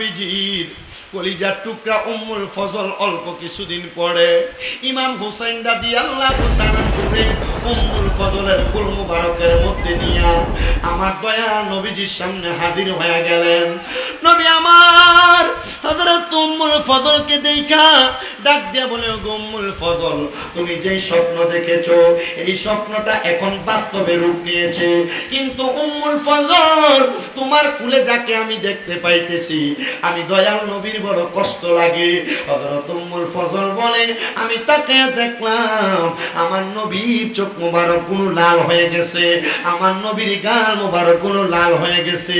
নবীজির কলিজার টুকরা উম্মুল ফজল অল্প কিছুদিন পরে ইমাম হুসাইন রাদিয়াল্লাহু তাআলা করে উম্মুল ফজলের কুল মুবারকের মধ্যে নিয়া আমার দয়াল নবীজির সামনে হাজির হয়ে গেলেন। নবী আমার হযরত উম্মুল ফজলকে দেখা ডাক দিয়া বলে, উম্মুল ফজল, তুমি যেই স্বপ্ন দেখেছো এই স্বপ্নটা এখন বাস্তবে রূপ নিয়েছে, কিন্তু উম্মুল ফজল তোমার কুলে যাকে আমি দেখতে পাইতেছি আমি দয়াল নবীর বড় কষ্ট লাগে। হযরত উম্মুল ফজল বলে, আমি তাকে দেখলাম আমার নবীর চোখ মুবারক গুলো লাল হয়ে গেছে, আমার নবীর গাল মুবারক গুলো লাল হয়ে গেছে।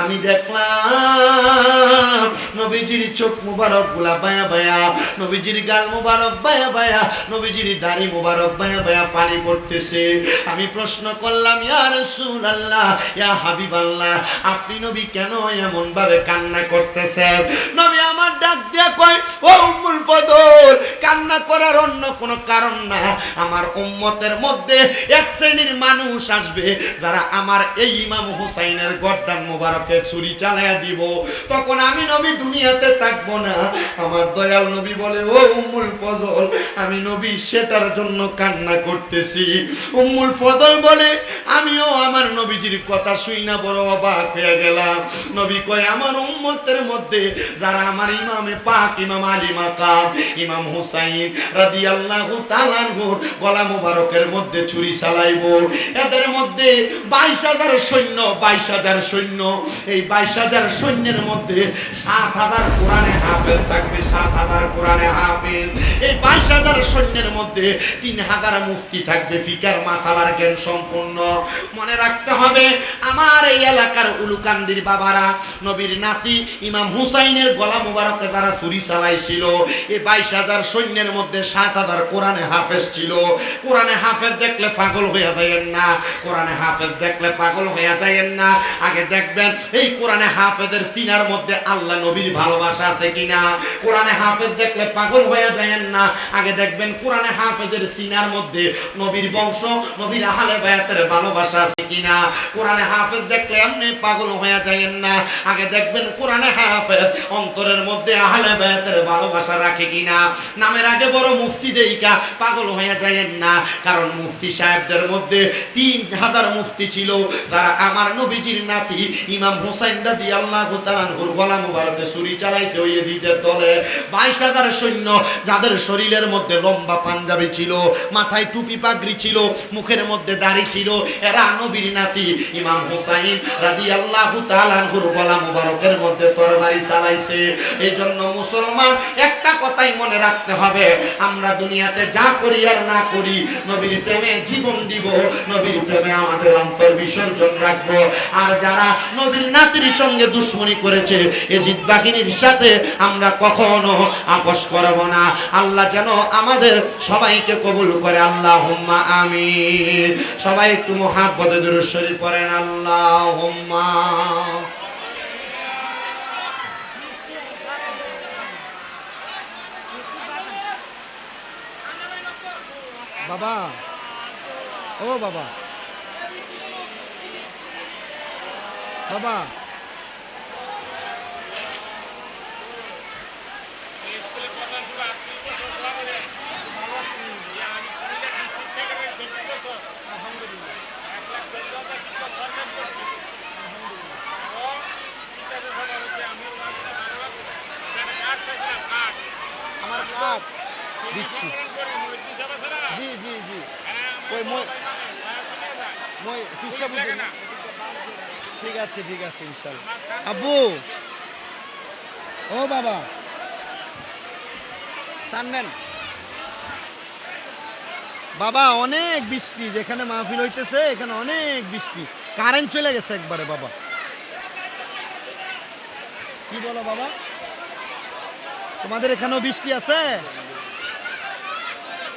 আমি দেখলাম নবীজির চোখ মুবারক গুলা বায়া বায়া, নবীজির গাল মুবারক বায়া বায়া, নবীজির দাড়ি মুবারক বায়া বায়া পানি পড়তেছে। আমি প্রশ্ন করলাম, ইয়া রাসূলুল্লাহ, ইয়া হাবিবাল্লাহ, আপনি নবী কেন এমন ভাবে কান্না করতেছেন? নবী আমার ডাক দিয়া কয়, ও উম্মুল ফজল, কান্না করার অন্য কোনো কারণ না, আমার উম্মতের মধ্যে এক শ্রেণীর মানুষ আসবে যারা আমার এই ইমাম হুসাইনের গর্দান মোবারকে ছুরি চালায়া দিব, তখন আমি নবী দুনিয়াতে থাকবো না। আমার দয়াল নবী বলে, ও উম্মুল ফজল, আমি নবী সেটার জন্য কান্না করতেছি। উম্মুল ফজল বলে, আমিও আমার নবীজির কথা শুই না বড় অবাক হয়ে গেলাম। নবী কয়, আমার উম্মতের মধ্যে যারা আমার ইমামে পাক ইমাম আলী মাকাম ইমাম হুসাইন রাদিয়াল্লাহু তাআলা আনহুর গলা মুবারকের মধ্যে ছুরি চালাইবো, এদের মধ্যে 22,000 সৈন্য, 22,000 সৈন্য, এই 22,000 সৈন্যের মধ্যে 7,000 কোরআনে হাফেজ থাকবে, 7,000 কোরআনে হাফেজ। এই 22,000 সৈন্যের মধ্যে 3,000 মুফতি থাকবে, ফিকার মাসালার জ্ঞান সম্পন্ন। মনে রাখতে হবে, আমার এই এলাকার উলুকান্দির বাবারা নবীর নাতি ইমাম হুসাইনের গলা মুবারকে যারা ছুরি চালাইছিল, এই 22,000 সৈন্যের মধ্যে 7,000 কোরআনে হাফেজ ছিল। কোরআনে হাফেজ দেখলে পাগল হয়ে যায়েন না, কোরআনে হাফেজ দেখলে পাগল হয়ে যায়েন না। আগে দেখবেন এই কোরআনে হাফেজের সিনার মধ্যে আল্লাহ নবীর ভালোবাসা আছে কিনা। কোরআনে হাফেজ দেখলে পাগল হয়ে যায়েন না, আগে দেখবেন কোরআনে হাফেজের সিনার মধ্যে নবীর বংশ, নবীর আহলে বায়াতের ভালোবাসা আছে কিনা। কোরআনে হাফেজ দেখলে এমনি পাগল হয়ে যায়েন না, আগে দেখবেন কোরআনে হাফেজ অন্তরের মধ্যে আহলে বায়াতের ভালোবাসা রাখে কিনা। নামের আগে বড় মুফতি দেইকা পাগল হয়ে যায়েন না, কারণ মুফতি সাহেবদের মধ্যে 3,000 মুফতি ছিল যারা আমার নবীজির নাতি ইমাম হুসাইন রাদিয়াল্লাহু তাআলা আনহুর গলা মুবারকে ছুরি চালাইতে ওই ঈদের দলে 22,000 সৈন্য, যাদের শরীরের মধ্যে লম্বা পাঞ্জাবি ছিল, মাথায় টুপি পাগড়ি ছিল, মুখের মধ্যে দাড়ি ছিল, এরা নবীর নাতি ইমাম হুসাইন রাদিয়াল্লাহু তাআলা আনহুর গলা মুবারকের মধ্যে তরবারি চালাইছে। এই জন্য মুসলমান একটা কথাই মনে রাখতে হবে, আমরা দুনিয়াতে যা করি আর না করি নবীর প্রেমে জীবন দিব, নবীর প্রেমে আমাদের অন্তর বিসর্জন রাখবো। আর যারা নবীর নাতির সঙ্গে দুশ্মনী করেছে, এজিদ বাহিনীর সাথে আমরা কখনো আপোষ করব না। আল্লাহ যেন আমাদের সবাইকে কবুল করে, আল্লাহুম্মা আমিন। সবাই একটু মুহাব্বতে দুরূদ শরীফ পড়েন, আল্লাহুম্মা। বাবা, ও বাবা, বাবা, আমার কার্ড দিচ্ছি। জি জি জি, ওই মই ফিসা বুঝি। ঠিক আছে ঠিক আছে, ইনশাআল্লাহ। আব্বু, ও বাবা, সান্নেন বাবা, অনেক বৃষ্টি, যেখানে মাহফিল হইতেছে এখানে অনেক বৃষ্টি, কারেন্ট চলে গেছে একবারে। বাবা কি বলো বাবা, তোমাদের এখানেও বৃষ্টি আছে?